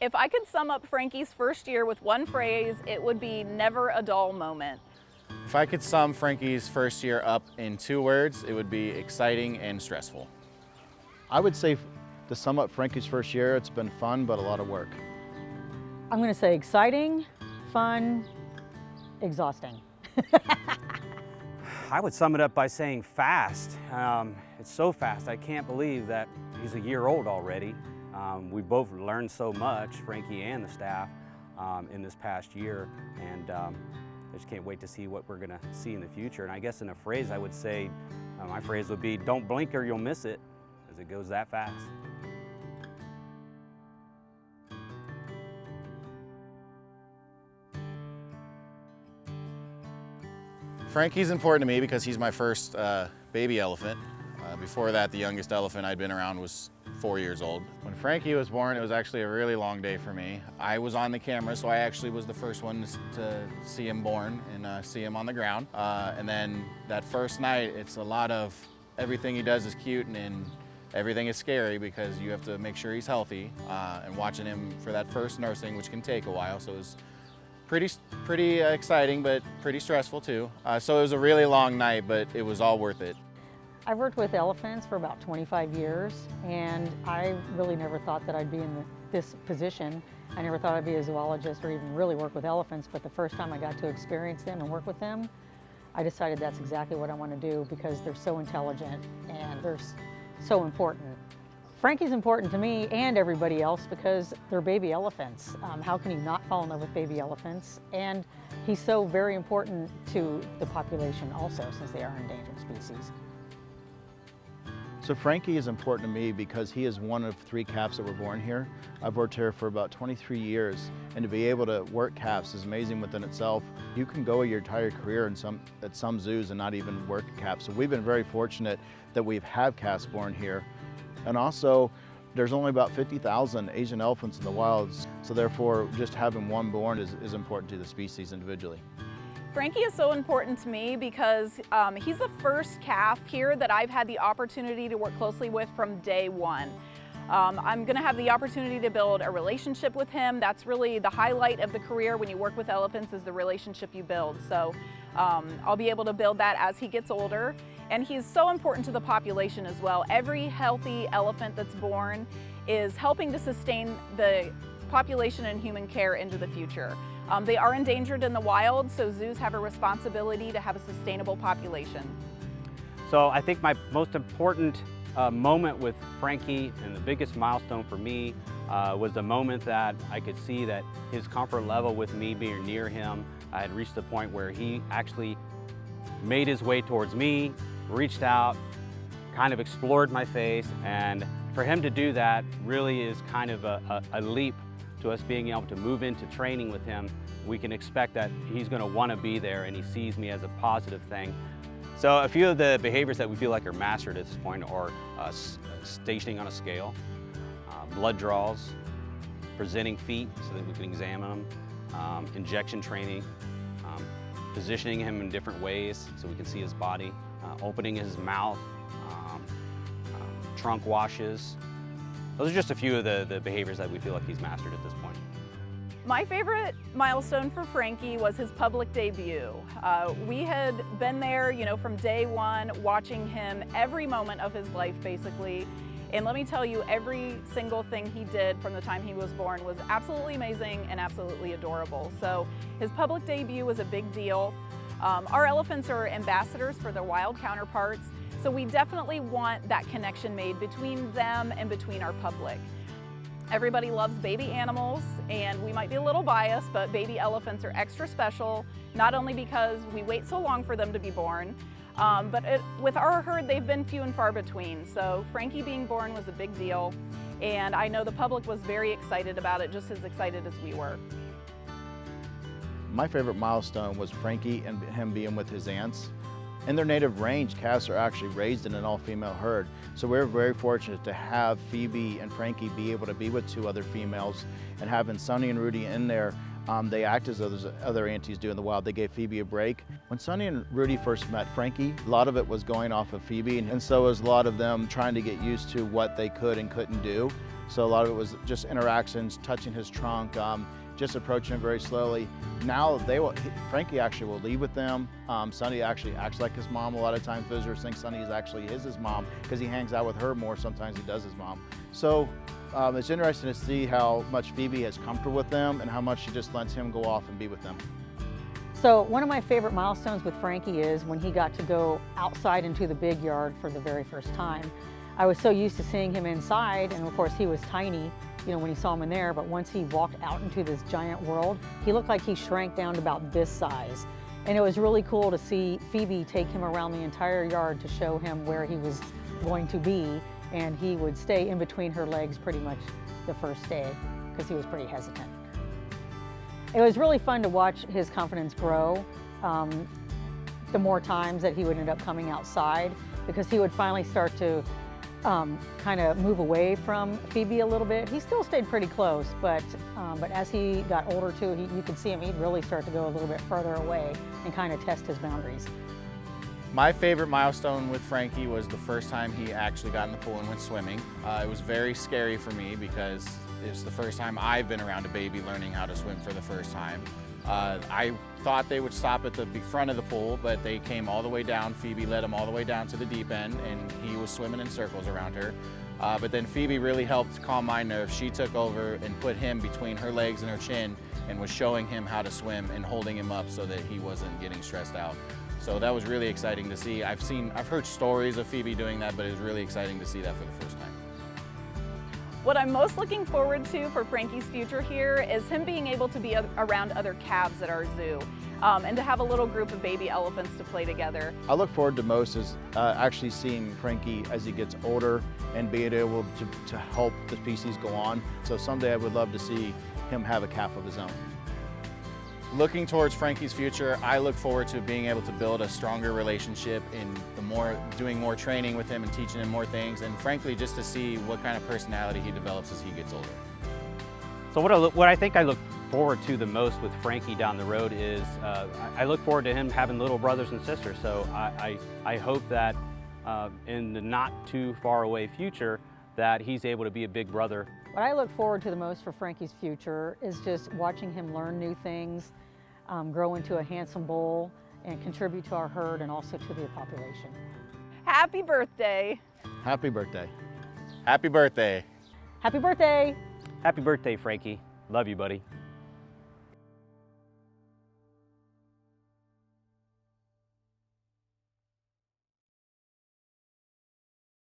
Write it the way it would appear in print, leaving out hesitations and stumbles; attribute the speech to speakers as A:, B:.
A: If I could sum up Frankie's first year with one phrase, it would be never a dull moment.
B: If I could sum Frankie's first year up in 2 words, it would be exciting and stressful.
C: I would say to sum up Frankie's first year, it's been fun, but a lot of work.
D: I'm going to say exciting, fun, exhausting.
E: I would sum it up by saying fast. It's so fast. I can't believe that he's a year old already. We both learned so much, Frankie and the staff, in this past year, and I just can't wait to see what we're going to see in the future. And I guess in a phrase I would say, my phrase would be, don't blink or you'll miss it, as it goes that fast.
B: Frankie's important to me because he's my first baby elephant. Before that, the youngest elephant I'd been around was 4 years old. When Frankie was born, it was actually a really long day for me. I was on the camera, so I actually was the first one to see him born and see him on the ground. And then that first night, it's a lot of everything he does is cute and everything is scary because you have to make sure he's healthy. And watching him for that first nursing, which can take a while, so it was pretty exciting, but pretty stressful too. So it was a really long night, but it was all worth it.
D: I've worked with elephants for about 25 years, and I really never thought that I'd be in this position. I never thought I'd be a zoologist or even really work with elephants, but the first time I got to experience them and work with them, I decided that's exactly what I want to do because they're so intelligent and they're so important. Frankie's important to me and everybody else because they're baby elephants. How can you not fall in love with baby elephants? And he's so very important to the population also, since they are endangered species.
C: So Frankie is important to me because he is one of 3 calves that were born here. I've worked here for about 23 years, and to be able to work calves is amazing within itself. You can go your entire career at some zoos and not even work calves. So we've been very fortunate that we've had calves born here. And also, there's only about 50,000 Asian elephants in the wilds, so therefore just having one born is important to the species individually.
A: Frankie is so important to me because he's the first calf here that I've had the opportunity to work closely with from day one. I'm going to have the opportunity to build a relationship with him. That's really the highlight of the career when you work with elephants, is the relationship you build. So I'll be able to build that as he gets older. And he's so important to the population as well. Every healthy elephant that's born is helping to sustain the population and human care into the future. They are endangered in the wild, so zoos have a responsibility to have a sustainable population.
E: So I think my most important moment with Frankie, and the biggest milestone for me, was the moment that I could see that his comfort level with me being near him, I had reached the point where he actually made his way towards me, reached out, kind of explored my face, and for him to do that really is kind of a leap to us being able to move into training with him. We can expect that he's going to want to be there and he sees me as a positive thing. So a few of the behaviors that we feel like are mastered at this point are stationing on a scale, blood draws, presenting feet so that we can examine them, injection training, positioning him in different ways so we can see his body, opening his mouth, trunk washes. Those are just a few of the behaviors that we feel like he's mastered at this point.
A: My favorite milestone for Frankie was his public debut. We had been there, from day one, watching him every moment of his life, basically. And let me tell you, every single thing he did from the time he was born was absolutely amazing and absolutely adorable. So his public debut was a big deal. Our elephants are ambassadors for their wild counterparts, so we definitely want that connection made between them and between our public. Everybody loves baby animals, and we might be a little biased, but baby elephants are extra special, not only because we wait so long for them to be born, but with our herd, they've been few and far between. So Frankie being born was a big deal, and I know the public was very excited about it, just as excited as we were.
C: My favorite milestone was Frankie and him being with his aunts. In their native range, calves are actually raised in an all-female herd. So we're very fortunate to have Phoebe and Frankie be able to be with 2 other females, and having Sonny and Rudy in there, they act as other aunties do in the wild. They gave Phoebe a break. When Sonny and Rudy first met Frankie, a lot of it was going off of Phoebe, and so was a lot of them trying to get used to what they could and couldn't do. So a lot of it was just interactions, touching his trunk, just approaching him very slowly. Now Frankie actually will leave with them. Sunny actually acts like his mom. A lot of times visitors think Sunny is actually his mom because he hangs out with her more sometimes he does his mom. So it's interesting to see how much Phoebe has comfort with them and how much she just lets him go off and be with them.
D: So one of my favorite milestones with Frankie is when he got to go outside into the big yard for the very first time. I was so used to seeing him inside, and of course he was tiny, you know, when he saw him in there, but once he walked out into this giant world, he looked like he shrank down to about this size. And it was really cool to see Phoebe take him around the entire yard to show him where he was going to be, and he would stay in between her legs pretty much the first day because he was pretty hesitant. It was really fun to watch his confidence grow the more times that he would end up coming outside, because he would finally start to kind of move away from Phoebe a little bit. He still stayed pretty close, but as he got older too, you could see him, he'd really start to go a little bit further away and kind of test his boundaries.
B: My favorite milestone with Frankie was the first time he actually got in the pool and went swimming. It was very scary for me because it's the first time I've been around a baby learning how to swim for the first time. I thought they would stop at the front of the pool, but they came all the way down. Phoebe led him all the way down to the deep end, and he was swimming in circles around her. But then Phoebe really helped calm my nerves. She took over and put him between her legs and her chin and was showing him how to swim and holding him up so that he wasn't getting stressed out. So that was really exciting to see. I've heard stories of Phoebe doing that, but it was really exciting to see that for the first time.
A: What I'm most looking forward to for Frankie's future here is him being able to be around other calves at our zoo and to have a little group of baby elephants to play together.
C: I look forward to most is actually seeing Frankie as he gets older and being able to help the species go on. So someday I would love to see him have a calf of his own.
B: Looking towards Frankie's future, I look forward to being able to build a stronger relationship and doing more training with him and teaching him more things, and frankly just to see what kind of personality he develops as he gets older.
E: So what I think I look forward to the most with Frankie down the road is I look forward to him having little brothers and sisters. So I hope that in the not too far away future that he's able to be a big brother.
D: What I look forward to the most for Frankie's future is just watching him learn new things, grow into a handsome bull, and contribute to our herd and also to the population.
A: Happy birthday!
C: Happy birthday.
B: Happy birthday!
D: Happy birthday!
E: Happy birthday, Frankie. Love you, buddy.